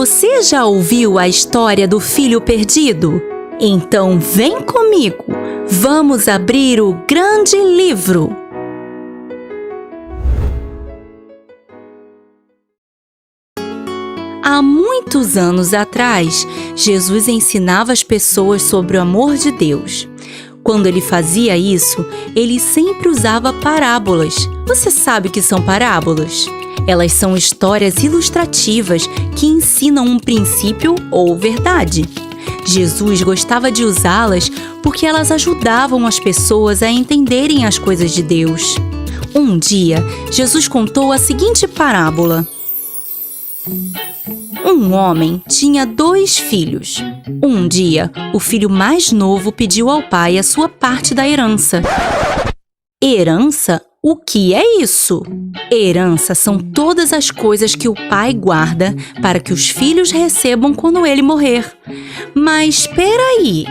Você já ouviu a história do filho perdido? Então vem comigo, vamos abrir o grande livro. Há muitos anos atrás, Jesus ensinava as pessoas sobre o amor de Deus. Quando ele fazia isso, ele sempre usava parábolas. Você sabe o que são parábolas? Elas são histórias ilustrativas que ensinam um princípio ou verdade. Jesus gostava de usá-las porque elas ajudavam as pessoas a entenderem as coisas de Deus. Um dia, Jesus contou a seguinte parábola. Um homem tinha 2 filhos. Um dia, o filho mais novo pediu ao pai a sua parte da herança. Herança? O que é isso? Herança são todas as coisas que o pai guarda para que os filhos recebam quando ele morrer. Mas espera aí,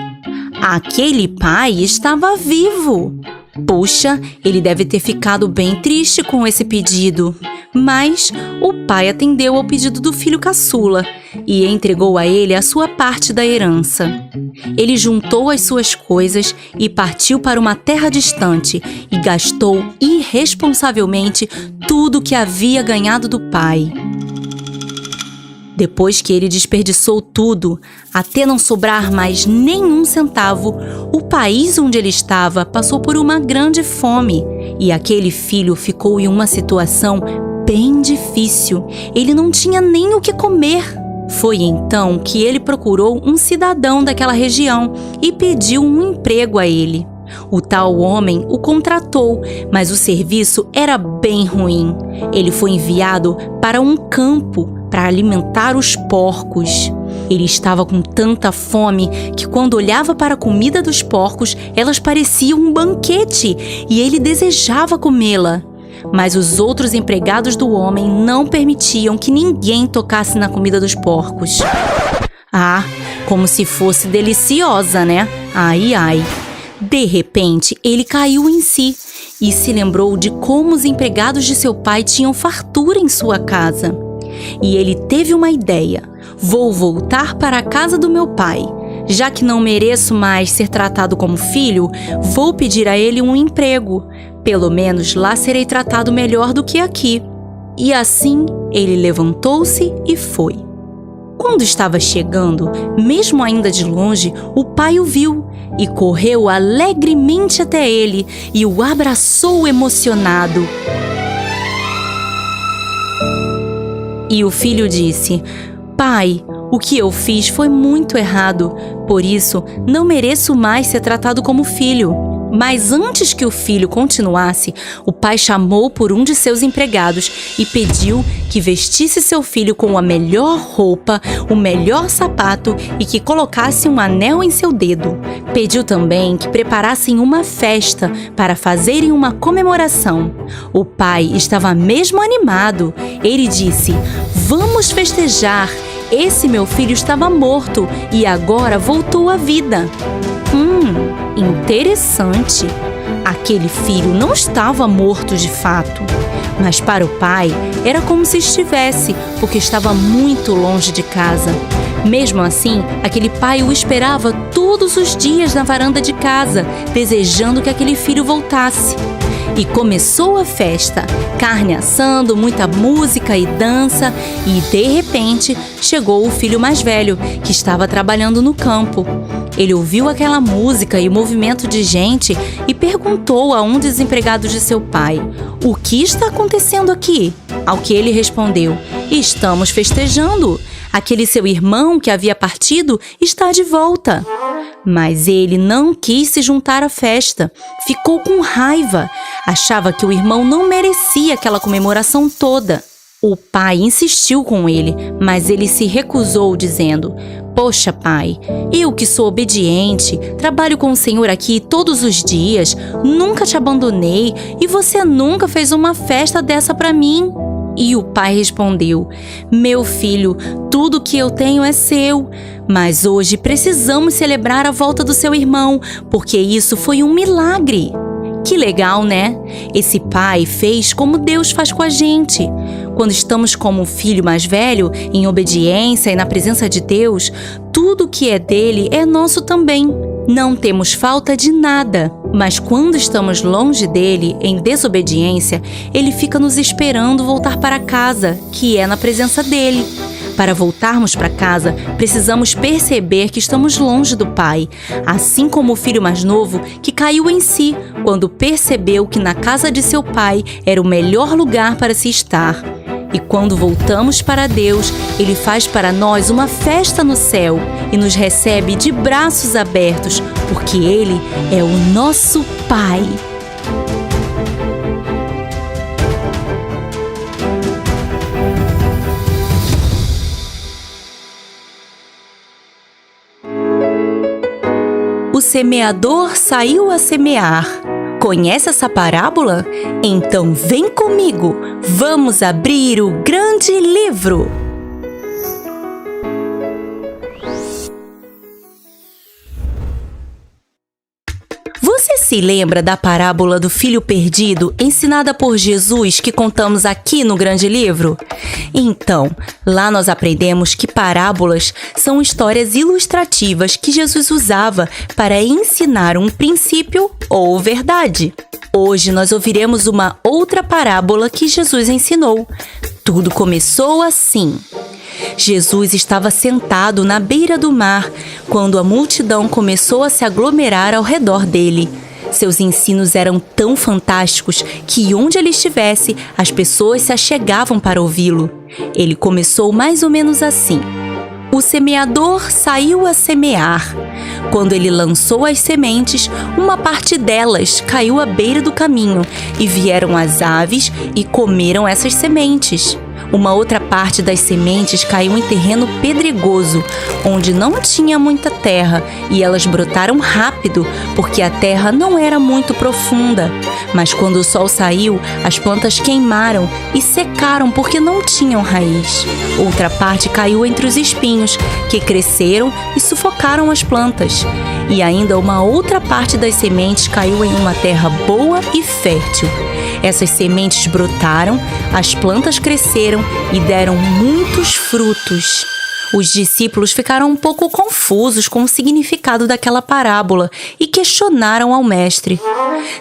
aquele pai estava vivo. Puxa, ele deve ter ficado bem triste com esse pedido. Mas o pai atendeu ao pedido do filho caçula e entregou a ele a sua parte da herança. Ele juntou as suas coisas e partiu para uma terra distante e gastou irresponsavelmente tudo o que havia ganhado do pai. Depois que ele desperdiçou tudo, até não sobrar mais nenhum centavo, o país onde ele estava passou por uma grande fome e aquele filho ficou em uma situação bem difícil. Ele não tinha nem o que comer. Foi então que ele procurou um cidadão daquela região e pediu um emprego a ele. O tal homem o contratou, mas o serviço era bem ruim. Ele foi enviado para um campo para alimentar os porcos. Ele estava com tanta fome que quando olhava para a comida dos porcos, elas pareciam um banquete e ele desejava comê-la. Mas os outros empregados do homem não permitiam que ninguém tocasse na comida dos porcos. Ah, como se fosse deliciosa, né? Ai, ai. De repente, ele caiu em si e se lembrou de como os empregados de seu pai tinham fartura em sua casa. E ele teve uma ideia. Vou voltar para a casa do meu pai. Já que não mereço mais ser tratado como filho, vou pedir a ele um emprego. Pelo menos lá serei tratado melhor do que aqui. E assim, ele levantou-se e foi. Quando estava chegando, mesmo ainda de longe, o pai o viu e correu alegremente até ele e o abraçou emocionado. E o filho disse: Pai, o que eu fiz foi muito errado, por isso não mereço mais ser tratado como filho. Mas antes que o filho continuasse, o pai chamou por um de seus empregados e pediu que vestisse seu filho com a melhor roupa, o melhor sapato e que colocasse um anel em seu dedo. Pediu também que preparassem uma festa para fazerem uma comemoração. O pai estava mesmo animado. Ele disse: Vamos festejar! Esse meu filho estava morto e agora voltou à vida. Interessante. Aquele filho não estava morto de fato, mas para o pai era como se estivesse, porque estava muito longe de casa. Mesmo assim, aquele pai o esperava todos os dias na varanda de casa, desejando que aquele filho voltasse. E começou a festa, carne assando, muita música e dança, e de repente chegou o filho mais velho, que estava trabalhando no campo. Ele ouviu aquela música e o movimento de gente e perguntou a um dos empregados de seu pai: O que está acontecendo aqui? Ao que ele respondeu: Estamos festejando. Aquele seu irmão que havia partido está de volta. Mas ele não quis se juntar à festa. Ficou com raiva. Achava que o irmão não merecia aquela comemoração toda. O pai insistiu com ele, mas ele se recusou, dizendo: Poxa, pai, eu que sou obediente, trabalho com o Senhor aqui todos os dias, nunca te abandonei e você nunca fez uma festa dessa para mim. E o pai respondeu: Meu filho, tudo que eu tenho é seu, mas hoje precisamos celebrar a volta do seu irmão, porque isso foi um milagre. Que legal, né? Esse pai fez como Deus faz com a gente. Quando estamos como o filho mais velho, em obediência e na presença de Deus, tudo que é dele é nosso também. Não temos falta de nada. Mas quando estamos longe dele, em desobediência, ele fica nos esperando voltar para casa, que é na presença dele. Para voltarmos para casa, precisamos perceber que estamos longe do Pai, assim como o filho mais novo que caiu em si quando percebeu que na casa de seu pai era o melhor lugar para se estar. E quando voltamos para Deus, Ele faz para nós uma festa no céu e nos recebe de braços abertos, porque Ele é o nosso Pai. O semeador saiu a semear. Conhece essa parábola? Então vem comigo, vamos abrir o grande livro! Você se lembra da parábola do filho perdido ensinada por Jesus que contamos aqui no grande livro? Então, lá nós aprendemos que parábolas são histórias ilustrativas que Jesus usava para ensinar um princípio ou verdade. Hoje nós ouviremos uma outra parábola que Jesus ensinou. Tudo começou assim. Jesus estava sentado na beira do mar quando a multidão começou a se aglomerar ao redor dele. Seus ensinos eram tão fantásticos que onde ele estivesse, as pessoas se achegavam para ouvi-lo. Ele começou mais ou menos assim. O semeador saiu a semear. Quando ele lançou as sementes, uma parte delas caiu à beira do caminho e vieram as aves e comeram essas sementes. Uma outra parte das sementes caiu em terreno pedregoso, onde não tinha muita terra, e elas brotaram rápido, porque a terra não era muito profunda. Mas quando o sol saiu, as plantas queimaram e secaram porque não tinham raiz. Outra parte caiu entre os espinhos, que cresceram e sufocaram as plantas. E ainda uma outra parte das sementes caiu em uma terra boa e fértil. Essas sementes brotaram, as plantas cresceram e deram muitos frutos. Os discípulos ficaram um pouco confusos com o significado daquela parábola e questionaram ao mestre: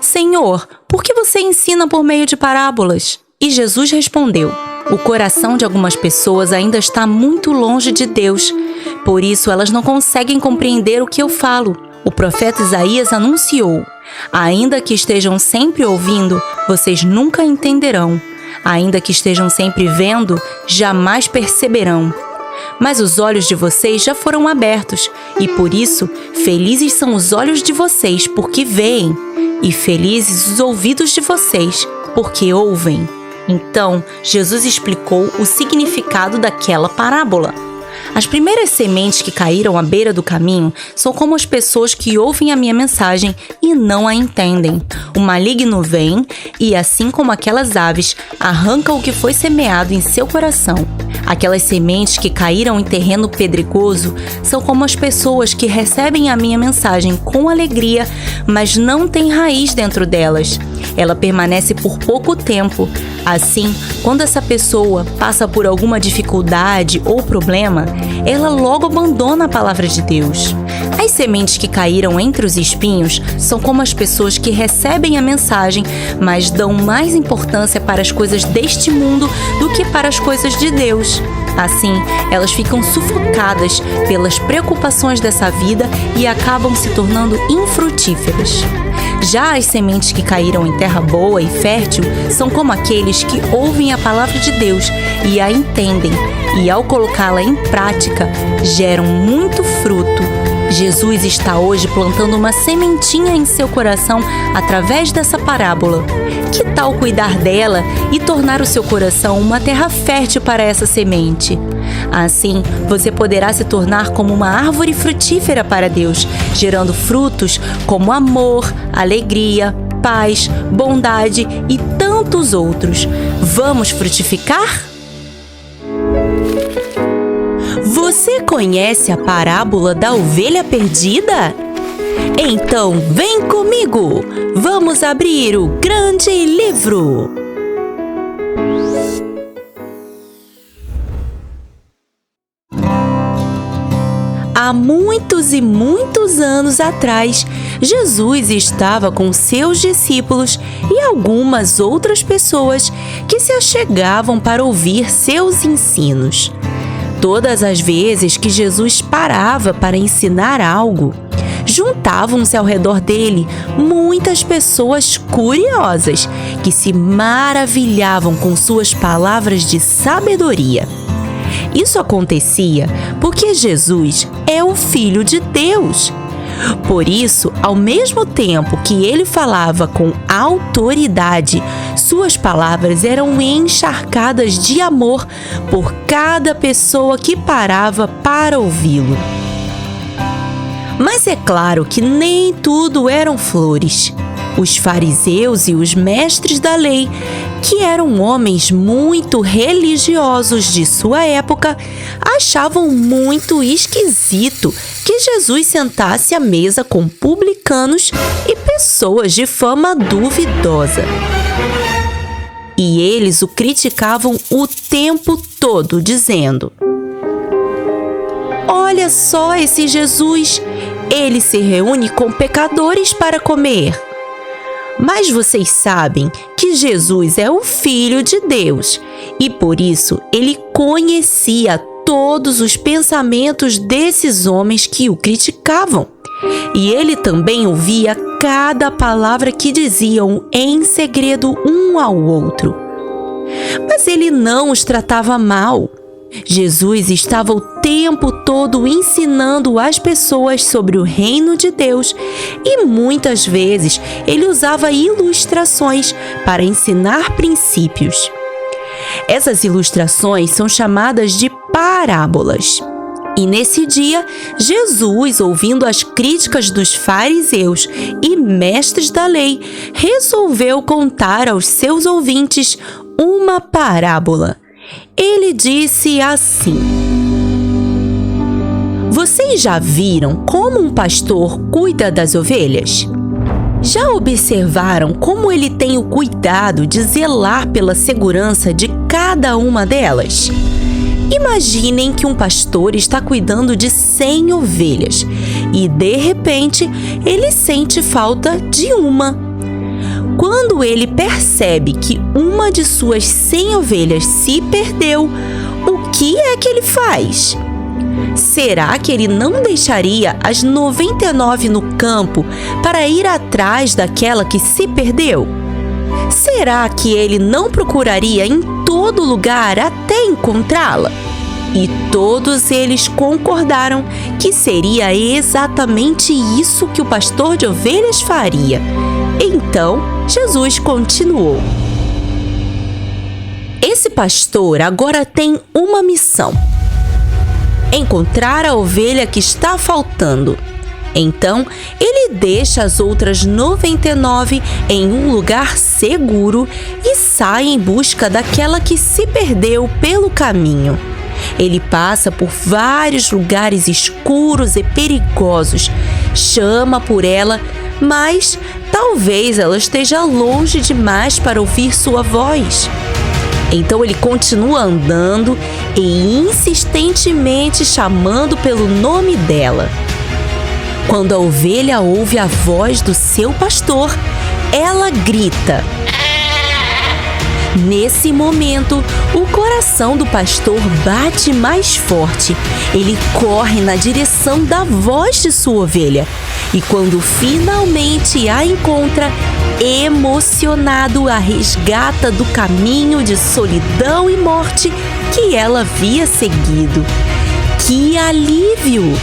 Senhor, por que você ensina por meio de parábolas? E Jesus respondeu: o coração de algumas pessoas ainda está muito longe de Deus, por isso elas não conseguem compreender o que eu falo. O profeta Isaías anunciou: ainda que estejam sempre ouvindo, vocês nunca entenderão. Ainda que estejam sempre vendo, jamais perceberão. Mas os olhos de vocês já foram abertos, e por isso, felizes são os olhos de vocês, porque veem, e felizes os ouvidos de vocês, porque ouvem. Então, Jesus explicou o significado daquela parábola. As primeiras sementes que caíram à beira do caminho são como as pessoas que ouvem a minha mensagem e não a entendem. O maligno vem e, assim como aquelas aves, arranca o que foi semeado em seu coração. Aquelas sementes que caíram em terreno pedregoso são como as pessoas que recebem a minha mensagem com alegria, mas não têm raiz dentro delas. Ela permanece por pouco tempo. Assim, quando essa pessoa passa por alguma dificuldade ou problema, ela logo abandona a palavra de Deus. As sementes que caíram entre os espinhos são como as pessoas que recebem a mensagem, mas dão mais importância para as coisas deste mundo do que para as coisas de Deus. Assim, elas ficam sufocadas pelas preocupações dessa vida e acabam se tornando infrutíferas. Já as sementes que caíram em terra boa e fértil são como aqueles que ouvem a palavra de Deus e a entendem, e ao colocá-la em prática, geram muito fruto. Jesus está hoje plantando uma sementinha em seu coração através dessa parábola. Que tal cuidar dela e tornar o seu coração uma terra fértil para essa semente? Assim, você poderá se tornar como uma árvore frutífera para Deus, gerando frutos como amor, alegria, paz, bondade e tantos outros. Vamos frutificar? Você conhece a parábola da ovelha perdida? Então vem comigo! Vamos abrir o grande livro! Há muitos e muitos anos atrás, Jesus estava com seus discípulos e algumas outras pessoas que se achegavam para ouvir seus ensinos. Todas as vezes que Jesus parava para ensinar algo, juntavam-se ao redor dele muitas pessoas curiosas que se maravilhavam com suas palavras de sabedoria. Isso acontecia porque Jesus é o Filho de Deus. Por isso, ao mesmo tempo que ele falava com autoridade, suas palavras eram encharcadas de amor por cada pessoa que parava para ouvi-lo. Mas é claro que nem tudo eram flores. Os fariseus e os mestres da lei, que eram homens muito religiosos de sua época, achavam muito esquisito que Jesus sentasse à mesa com publicanos e pessoas de fama duvidosa. E eles o criticavam o tempo todo, dizendo: "Olha só esse Jesus, ele se reúne com pecadores para comer." Mas vocês sabem que Jesus é o Filho de Deus e por isso ele conhecia todos os pensamentos desses homens que o criticavam. E ele também ouvia cada palavra que diziam em segredo um ao outro. Mas ele não os tratava mal. Jesus estava o tempo todo ensinando as pessoas sobre o reino de Deus e muitas vezes ele usava ilustrações para ensinar princípios. Essas ilustrações são chamadas de parábolas. E nesse dia, Jesus, ouvindo as críticas dos fariseus e mestres da lei, resolveu contar aos seus ouvintes uma parábola. Ele disse assim: "Vocês já viram como um pastor cuida das ovelhas? Já observaram como ele tem o cuidado de zelar pela segurança de cada uma delas? Imaginem que um pastor está cuidando de 100 ovelhas e, de repente, ele sente falta de uma. Quando ele percebe que uma de suas 100 ovelhas se perdeu, o que é que ele faz? Será que ele não deixaria as 99 no campo para ir atrás daquela que se perdeu? Será que ele não procuraria em todo lugar até encontrá-la?" E todos eles concordaram que seria exatamente isso que o pastor de ovelhas faria. Então, Jesus continuou: "Esse pastor agora tem uma missão: encontrar a ovelha que está faltando. Então, ele deixa as outras 99 em um lugar seguro e sai em busca daquela que se perdeu pelo caminho. Ele passa por vários lugares escuros e perigosos, chama por ela, mas talvez ela esteja longe demais para ouvir sua voz. Então ele continua andando e insistentemente chamando pelo nome dela. Quando a ovelha ouve a voz do seu pastor, ela grita. Nesse momento, o coração do pastor bate mais forte. Ele corre na direção da voz de sua ovelha e, quando finalmente a encontra, emocionado, a resgata do caminho de solidão e morte que ela havia seguido. Que alívio!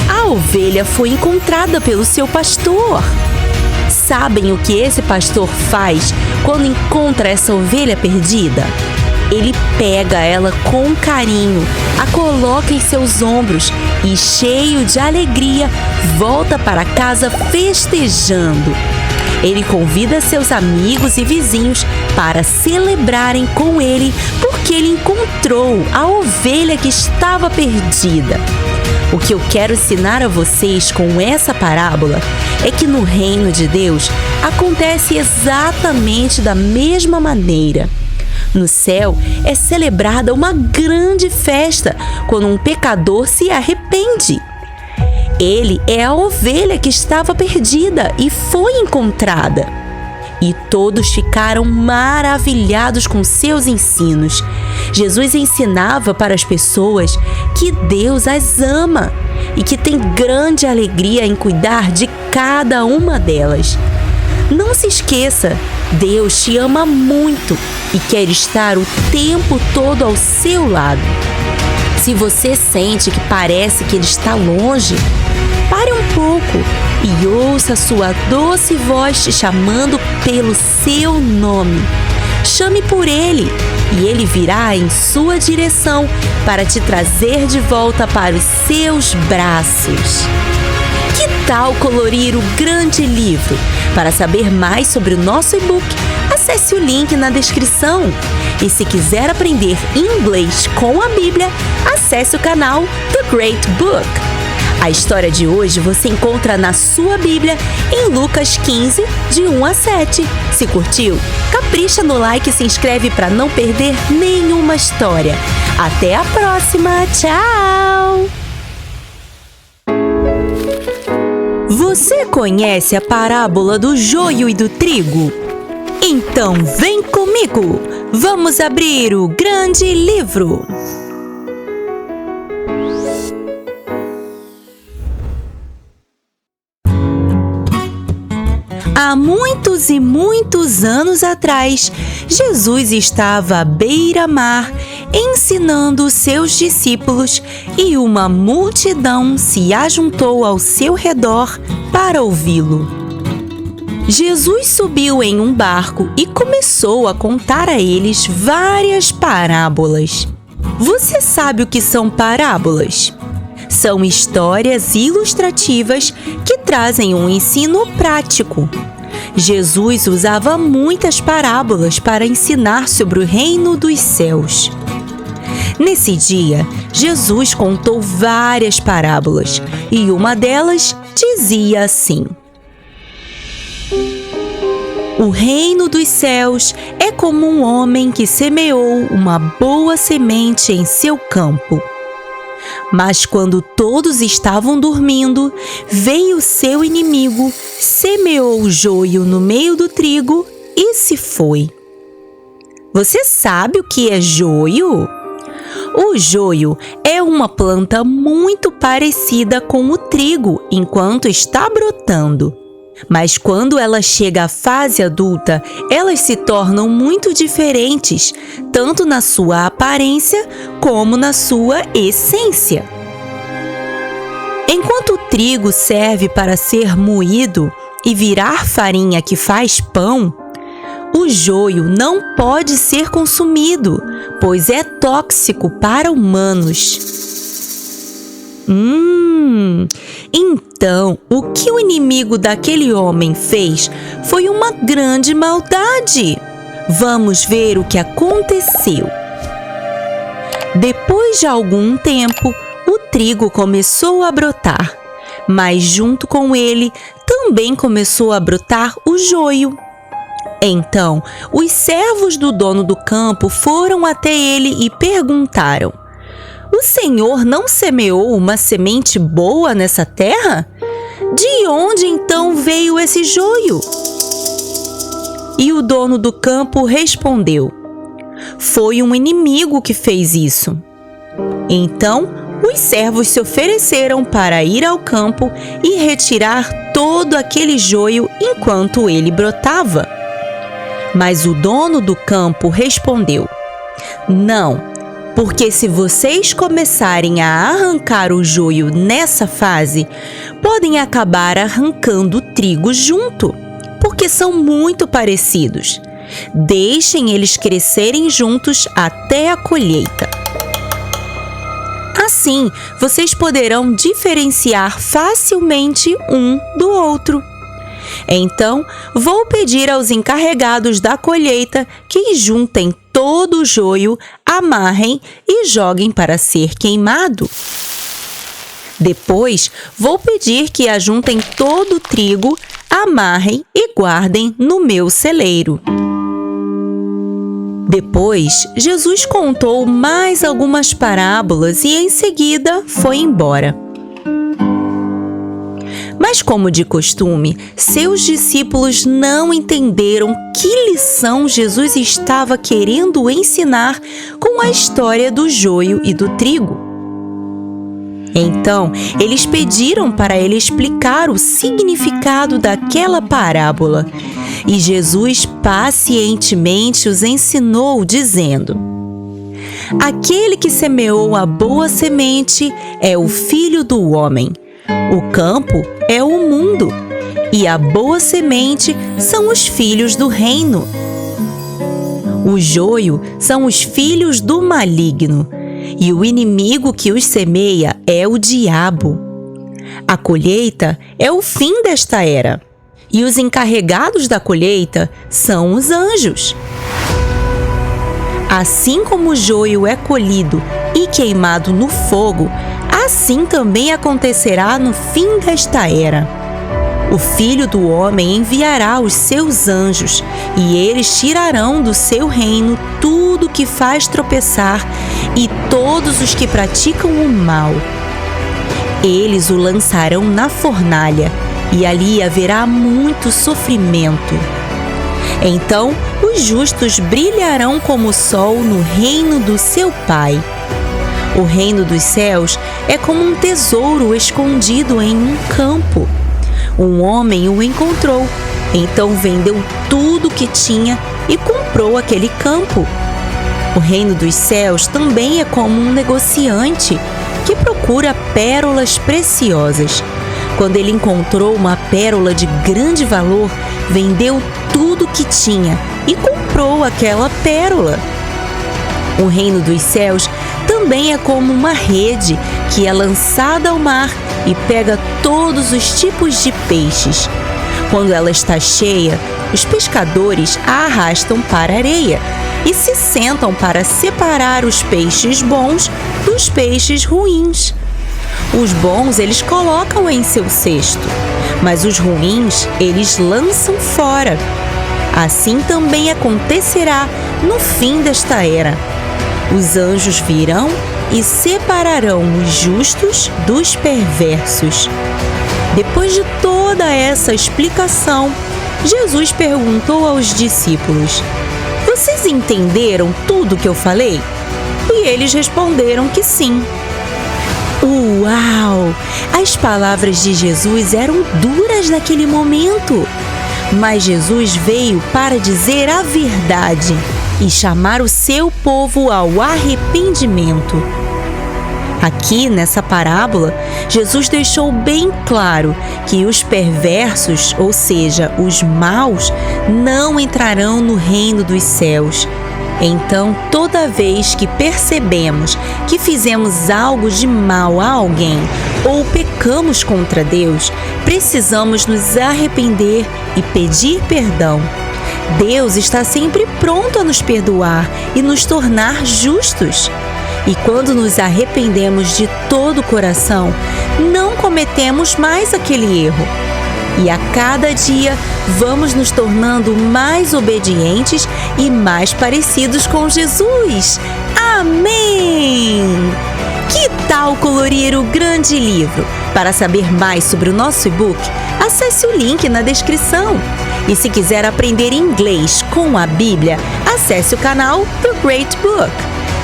A ovelha foi encontrada pelo seu pastor. Sabem o que esse pastor faz quando encontra essa ovelha perdida? Ele pega ela com carinho, a coloca em seus ombros e, cheio de alegria, volta para casa festejando. Ele convida seus amigos e vizinhos para celebrarem com ele porque ele encontrou a ovelha que estava perdida. O que eu quero ensinar a vocês com essa parábola é que no reino de Deus acontece exatamente da mesma maneira. No céu é celebrada uma grande festa quando um pecador se arrepende. Ele é a ovelha que estava perdida e foi encontrada. E todos ficaram maravilhados com seus ensinos. Jesus ensinava para as pessoas que Deus as ama e que tem grande alegria em cuidar de cada uma delas. Não se esqueça, Deus te ama muito e quer estar o tempo todo ao seu lado. Se você sente que parece que Ele está longe, pare um pouco e ouça sua doce voz te chamando pelo seu nome. Chame por Ele e Ele virá em sua direção para te trazer de volta para os seus braços. Que tal colorir o grande livro? Para saber mais sobre o nosso e-book, acesse o link na descrição. E se quiser aprender inglês com a Bíblia, acesse o canal The Great Book. A história de hoje você encontra na sua Bíblia em Lucas 15, de 1 a 7. Se curtiu? Capricha no like e se inscreve para não perder nenhuma história. Até a próxima! Tchau! Você conhece a parábola do joio e do trigo? Então vem comigo! Vamos abrir o grande livro! Há muitos e muitos anos atrás, Jesus estava à beira-mar ensinando seus discípulos e uma multidão se ajuntou ao seu redor para ouvi-lo. Jesus subiu em um barco e começou a contar a eles várias parábolas. Você sabe o que são parábolas? São histórias ilustrativas que trazem um ensino prático. Jesus usava muitas parábolas para ensinar sobre o reino dos céus. Nesse dia, Jesus contou várias parábolas e uma delas dizia assim: O reino dos céus é como um homem que semeou uma boa semente em seu campo. Mas quando todos estavam dormindo, veio seu inimigo, semeou o joio no meio do trigo e se foi. Você sabe o que é joio? O joio é uma planta muito parecida com o trigo enquanto está brotando. Mas quando ela chega à fase adulta, elas se tornam muito diferentes, tanto na sua aparência como na sua essência. Enquanto o trigo serve para ser moído e virar farinha que faz pão, o joio não pode ser consumido, pois é tóxico para humanos. Então, o que o inimigo daquele homem fez foi uma grande maldade. Vamos ver o que aconteceu. Depois de algum tempo, o trigo começou a brotar, mas junto com ele também começou a brotar o joio. Então, os servos do dono do campo foram até ele e perguntaram: O Senhor não semeou uma semente boa nessa terra? De onde então veio esse joio? E o dono do campo respondeu: Foi um inimigo que fez isso. Então, os servos se ofereceram para ir ao campo e retirar todo aquele joio enquanto ele brotava. Mas o dono do campo respondeu: Não, porque se vocês começarem a arrancar o joio nessa fase, podem acabar arrancando o trigo junto, porque são muito parecidos. Deixem eles crescerem juntos até a colheita. Assim, vocês poderão diferenciar facilmente um do outro. Então, vou pedir aos encarregados da colheita que juntem todo o joio, amarrem e joguem para ser queimado. Depois, vou pedir que ajuntem todo o trigo, amarrem e guardem no meu celeiro. Depois, Jesus contou mais algumas parábolas e em seguida foi embora. Mas, como de costume, seus discípulos não entenderam que lição Jesus estava querendo ensinar com a história do joio e do trigo. Então, eles pediram para ele explicar o significado daquela parábola. E Jesus pacientemente os ensinou, dizendo: Aquele que semeou a boa semente é o Filho do Homem. O campo é o mundo, e a boa semente são os filhos do reino. O joio são os filhos do maligno, e o inimigo que os semeia é o diabo. A colheita é o fim desta era, e os encarregados da colheita são os anjos. Assim como o joio é colhido e queimado no fogo, assim também acontecerá no fim desta era. O Filho do Homem enviará os seus anjos, e eles tirarão do seu reino tudo que faz tropeçar e todos os que praticam o mal. Eles o lançarão na fornalha, e ali haverá muito sofrimento. Então, os justos brilharão como o sol no reino do seu Pai. O reino dos céus é como um tesouro escondido em um campo. Um homem o encontrou, então vendeu tudo o que tinha e comprou aquele campo. O reino dos céus também é como um negociante que procura pérolas preciosas. Quando ele encontrou uma pérola de grande valor, vendeu tudo o que tinha e comprou aquela pérola. O reino dos céus também é como uma rede que é lançada ao mar e pega todos os tipos de peixes. Quando ela está cheia, os pescadores a arrastam para a areia e se sentam para separar os peixes bons dos peixes ruins. Os bons eles colocam em seu cesto, mas os ruins eles lançam fora. Assim também acontecerá no fim desta era. Os anjos virão e separarão os justos dos perversos. Depois de toda essa explicação, Jesus perguntou aos discípulos: Vocês entenderam tudo que eu falei? E eles responderam que sim. Uau! As palavras de Jesus eram duras naquele momento, mas Jesus veio para dizer a verdade e chamar o seu povo ao arrependimento. Aqui, nessa parábola, Jesus deixou bem claro que os perversos, ou seja, os maus, não entrarão no reino dos céus. Então, toda vez que percebemos que fizemos algo de mal a alguém ou pecamos contra Deus, precisamos nos arrepender e pedir perdão. Deus está sempre pronto a nos perdoar e nos tornar justos. E quando nos arrependemos de todo o coração, não cometemos mais aquele erro. E a cada dia vamos nos tornando mais obedientes e mais parecidos com Jesus. Amém! Que tal colorir o grande livro? Para saber mais sobre o nosso e-book, acesse o link na descrição. E se quiser aprender inglês com a Bíblia, acesse o canal The Great Book.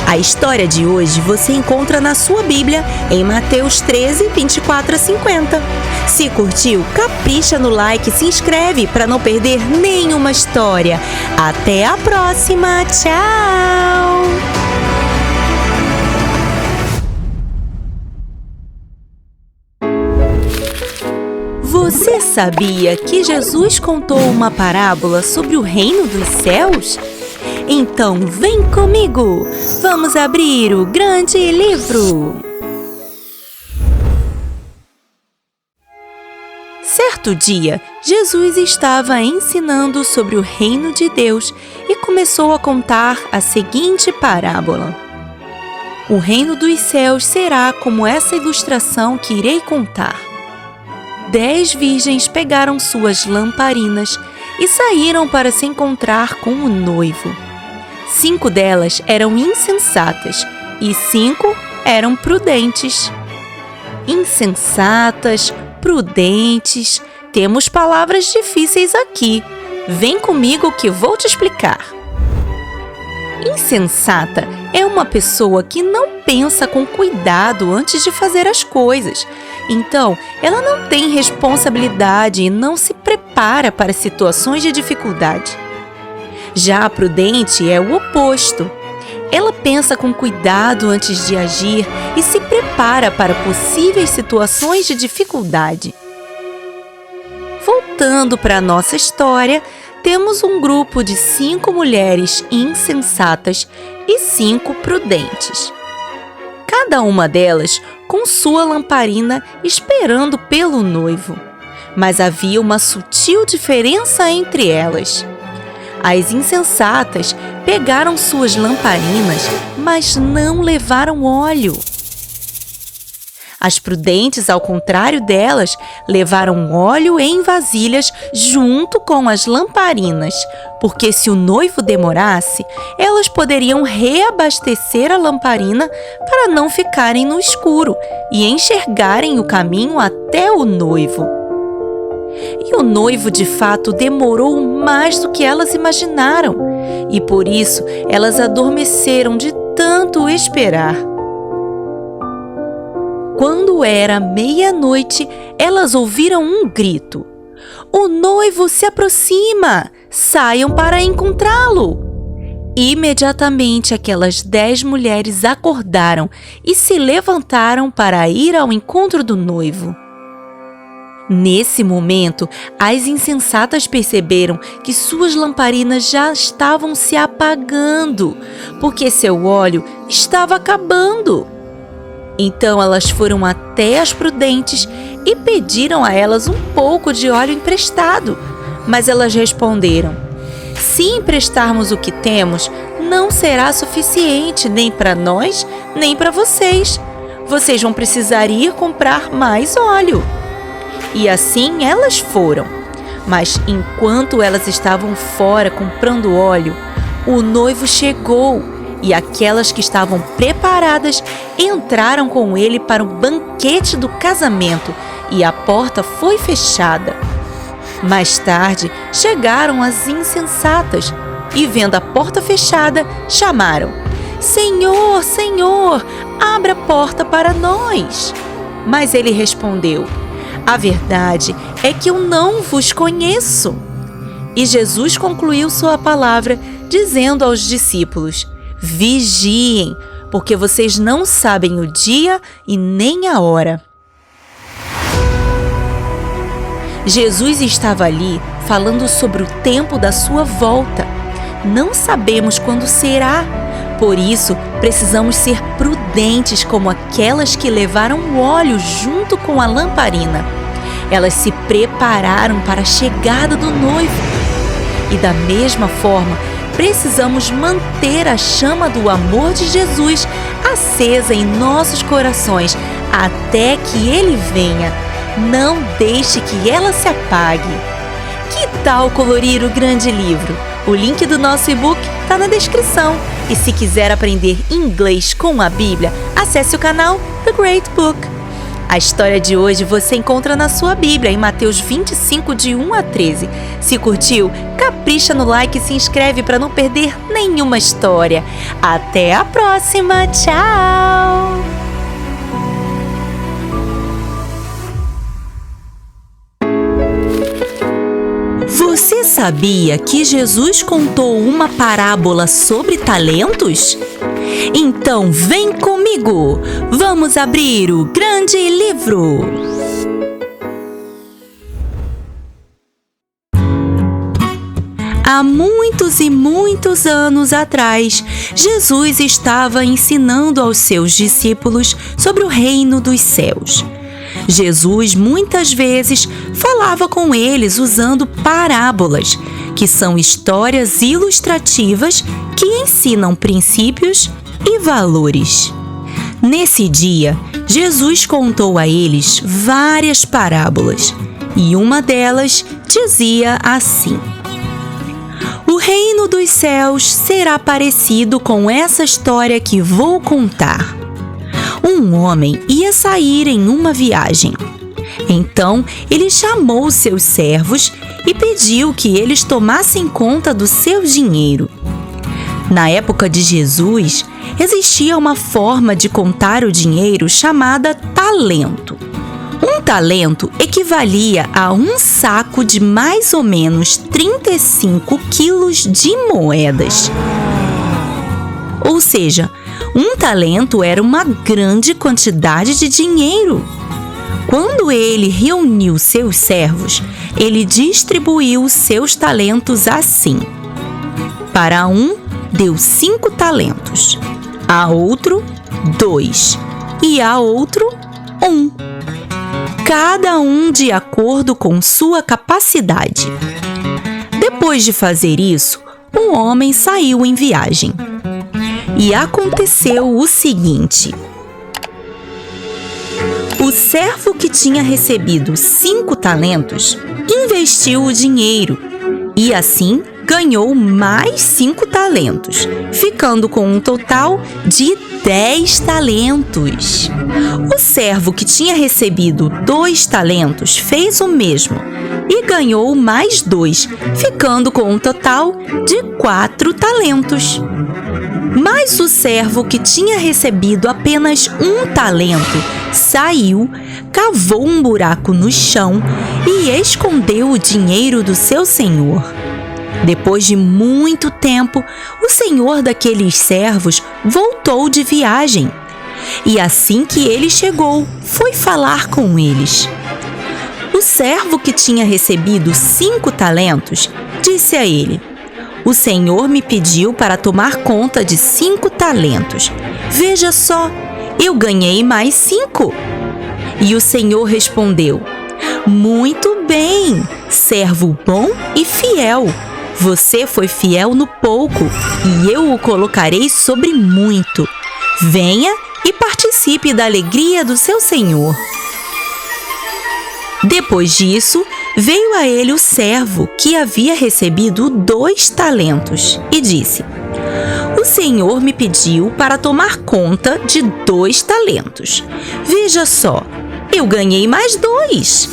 A história de hoje você encontra na sua Bíblia em Mateus 13, 24 a 50. Se curtiu, capricha no like e se inscreve para não perder nenhuma história. Até a próxima! Tchau! Você sabia que Jesus contou uma parábola sobre o reino dos céus? Então vem comigo! Vamos abrir o grande livro! Certo dia, Jesus estava ensinando sobre o reino de Deus e começou a contar a seguinte parábola. O reino dos céus será como essa ilustração que irei contar. 10 virgens pegaram suas lamparinas e saíram para se encontrar com o noivo. 5 delas eram insensatas e 5 eram prudentes. Insensatas, prudentes. Temos palavras difíceis aqui. Vem comigo que vou te explicar. Insensata é uma pessoa que não pensa com cuidado antes de fazer as coisas. Então, ela não tem responsabilidade e não se prepara para situações de dificuldade. Já a prudente é o oposto. Ela pensa com cuidado antes de agir e se prepara para possíveis situações de dificuldade. Voltando para a nossa história, temos um grupo de 5 mulheres insensatas e 5 prudentes. Cada uma delas com sua lamparina esperando pelo noivo. Mas havia uma sutil diferença entre elas. As insensatas pegaram suas lamparinas, mas não levaram óleo. As prudentes, ao contrário delas, levaram óleo em vasilhas junto com as lamparinas, porque se o noivo demorasse, elas poderiam reabastecer a lamparina para não ficarem no escuro e enxergarem o caminho até o noivo. E o noivo, de fato, demorou mais do que elas imaginaram, e por isso elas adormeceram de tanto esperar. Quando era meia-noite, elas ouviram um grito. O noivo se aproxima! Saiam para encontrá-lo! Imediatamente, aquelas 10 mulheres acordaram e se levantaram para ir ao encontro do noivo. Nesse momento, as insensatas perceberam que suas lamparinas já estavam se apagando, porque seu óleo estava acabando. Então elas foram até as prudentes e pediram a elas um pouco de óleo emprestado. Mas elas responderam: se emprestarmos o que temos, não será suficiente nem para nós, nem para vocês. Vocês vão precisar ir comprar mais óleo. E assim elas foram. Mas enquanto elas estavam fora comprando óleo, o noivo chegou. E aquelas que estavam preparadas entraram com ele para o banquete do casamento e a porta foi fechada. Mais tarde, chegaram as insensatas e, vendo a porta fechada, chamaram: Senhor, Senhor, abra a porta para nós. Mas ele respondeu: a verdade é que eu não vos conheço. E Jesus concluiu sua palavra dizendo aos discípulos: vigiem, porque vocês não sabem o dia e nem a hora. Jesus estava ali falando sobre o tempo da sua volta. Não sabemos quando será. Por isso, precisamos ser prudentes como aquelas que levaram óleo junto com a lamparina. Elas se prepararam para a chegada do noivo. E da mesma forma, precisamos manter a chama do amor de Jesus acesa em nossos corações até que Ele venha. Não deixe que ela se apague. Que tal colorir o grande livro? O link do nosso e-book está na descrição. E se quiser aprender inglês com a Bíblia, acesse o canal The Great Book. A história de hoje você encontra na sua Bíblia, em Mateus 25, de 1 a 13. Se curtiu, capricha no like e se inscreve para não perder nenhuma história. Até a próxima! Tchau! Você sabia que Jesus contou uma parábola sobre talentos? Então vem comigo! Vamos abrir o grande livro! Há muitos e muitos anos atrás, Jesus estava ensinando aos seus discípulos sobre o reino dos céus. Jesus muitas vezes falava com eles usando parábolas, que são histórias ilustrativas que ensinam princípios e valores. Nesse dia, Jesus contou a eles várias parábolas, e uma delas dizia assim: o reino dos céus será parecido com essa história que vou contar. Um homem ia sair em uma viagem. Então ele chamou seus servos e pediu que eles tomassem conta do seu dinheiro. Na época de Jesus, existia uma forma de contar o dinheiro chamada talento. Um talento equivalia a um saco de mais ou menos 35 quilos de moedas. Ou seja, um talento era uma grande quantidade de dinheiro. Quando ele reuniu seus servos, ele distribuiu seus talentos assim. Para um, deu 5 talentos, a outro, 2, e a outro, 1. Cada um de acordo com sua capacidade. Depois de fazer isso, o homem saiu em viagem. E aconteceu o seguinte: o servo que tinha recebido 5 talentos investiu o dinheiro e assim ganhou mais 5 talentos, ficando com um total de 10 talentos. O servo que tinha recebido 2 talentos fez o mesmo e ganhou mais 2, ficando com um total de 4 talentos. Mas o servo que tinha recebido apenas 1 talento saiu, cavou um buraco no chão e escondeu o dinheiro do seu senhor. Depois de muito tempo, o senhor daqueles servos voltou de viagem. E assim que ele chegou, foi falar com eles. O servo que tinha recebido 5 talentos disse a ele: o senhor me pediu para tomar conta de 5 talentos. Veja só, eu ganhei mais 5. E o senhor respondeu: muito bem, servo bom e fiel. Você foi fiel no pouco e eu o colocarei sobre muito. Venha e participe da alegria do seu senhor. Depois disso, veio a ele o servo que havia recebido 2 talentos e disse: o senhor me pediu para tomar conta de 2 talentos. Veja só, eu ganhei mais 2.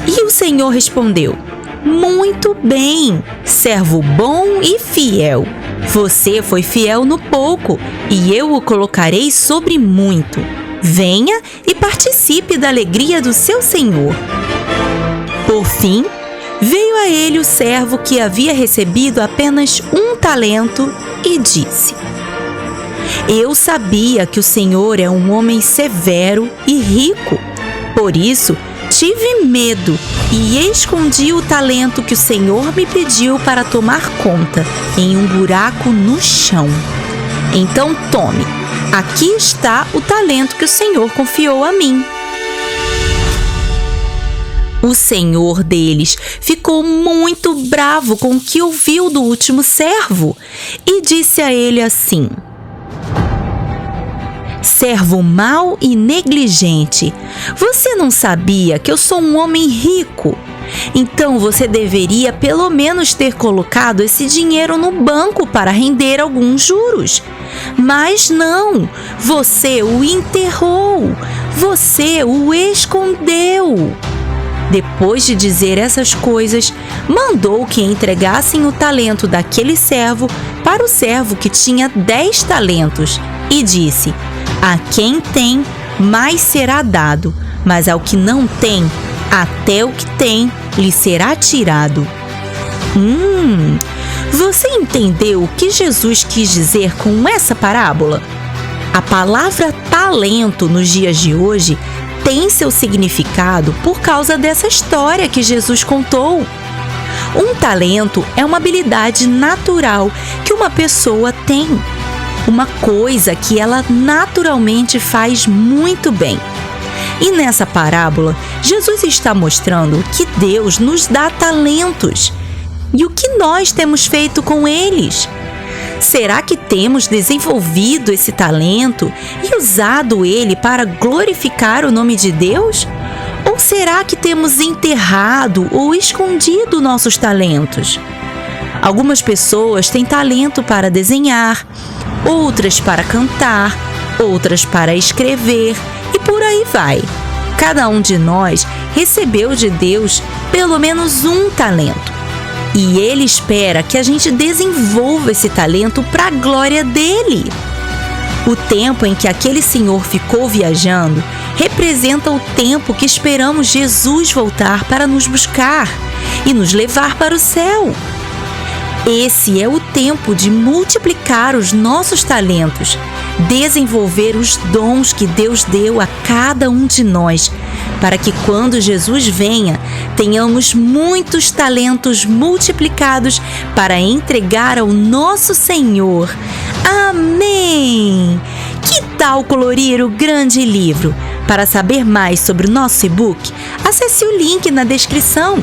E o senhor respondeu: muito bem, servo bom e fiel. Você foi fiel no pouco e eu o colocarei sobre muito. Venha e participe da alegria do seu senhor. Por fim, veio a ele o servo que havia recebido apenas 1 talento e disse: eu sabia que o senhor é um homem severo e rico. Por isso, tive medo e escondi o talento que o senhor me pediu para tomar conta em um buraco no chão. Então tome, aqui está o talento que o senhor confiou a mim. O senhor deles ficou muito bravo com o que ouviu do último servo e disse a ele assim: servo mau e negligente, você não sabia que eu sou um homem rico? Então você deveria pelo menos ter colocado esse dinheiro no banco para render alguns juros. Mas não, você o enterrou, você o escondeu. Depois de dizer essas coisas, mandou que entregassem o talento daquele servo para o servo que tinha 10 talentos e disse: a quem tem, mais será dado, mas ao que não tem, até o que tem lhe será tirado. Você entendeu o que Jesus quis dizer com essa parábola? A palavra talento nos dias de hoje tem seu significado por causa dessa história que Jesus contou. Um talento é uma habilidade natural que uma pessoa tem, uma coisa que ela naturalmente faz muito bem. E nessa parábola, Jesus está mostrando que Deus nos dá talentos e o que nós temos feito com eles. Será que temos desenvolvido esse talento e usado ele para glorificar o nome de Deus? Ou será que temos enterrado ou escondido nossos talentos? Algumas pessoas têm talento para desenhar, outras para cantar, outras para escrever e por aí vai. Cada um de nós recebeu de Deus pelo menos um talento. E Ele espera que a gente desenvolva esse talento para a glória dele. O tempo em que aquele senhor ficou viajando representa o tempo que esperamos Jesus voltar para nos buscar e nos levar para o céu. Esse é o tempo de multiplicar os nossos talentos, desenvolver os dons que Deus deu a cada um de nós, para que quando Jesus venha, tenhamos muitos talentos multiplicados para entregar ao nosso Senhor. Amém! Que tal colorir o grande livro? Para saber mais sobre o nosso e-book, acesse o link na descrição.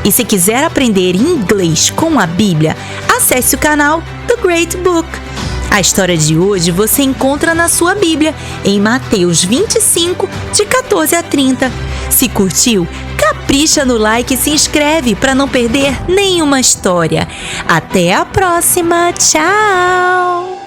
E se quiser aprender inglês com a Bíblia, acesse o canal The Great Book. A história de hoje você encontra na sua Bíblia, em Mateus 25, de 14 a 30. Se curtiu, capricha no like e se inscreve para não perder nenhuma história. Até a próxima! Tchau!